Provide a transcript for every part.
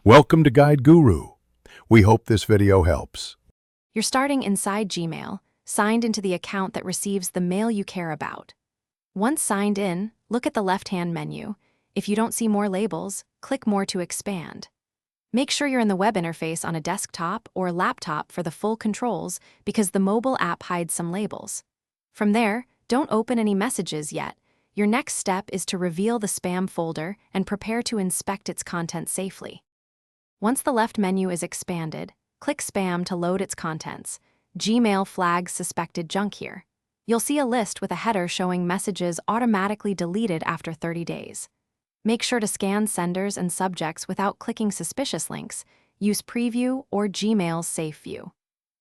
Welcome to Guide Guru. We hope this video helps. You're starting inside Gmail, signed into the account that receives the mail you care about. Once signed in, look at the left-hand menu. If you don't see more labels, click More to expand. Make sure you're in the web interface on a desktop or laptop for the full controls because the mobile app hides some labels. From there, don't open any messages yet. Your next step is to reveal the spam folder and prepare to inspect its contents safely. Once the left menu is expanded, click Spam to load its contents. Gmail flags suspected junk here. You'll see a list with a header showing messages automatically deleted after 30 days. Make sure to scan senders and subjects without clicking suspicious links. Use Preview or Gmail's Safe View.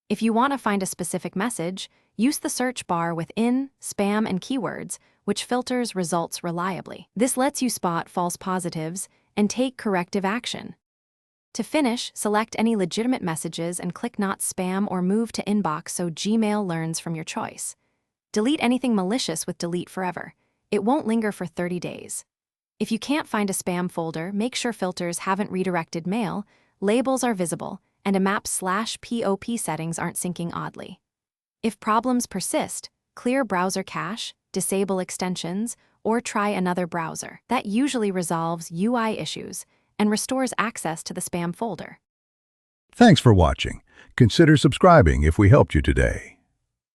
If you want to find a specific message, use the search bar within spam and keywords, which filters results reliably. This lets you spot false positives and take corrective action. To finish, select any legitimate messages and click Not Spam or move to Inbox so Gmail learns from your choice. Delete anything malicious with Delete Forever. It won't linger for 30 days. If you can't find a spam folder, make sure filters haven't redirected mail, labels are visible, and a map/POP settings aren't syncing oddly. If problems persist, clear browser cache, disable extensions, or try another browser. That usually resolves UI issues and restores access to the spam folder. Thanks for watching. Consider subscribing if we helped you today.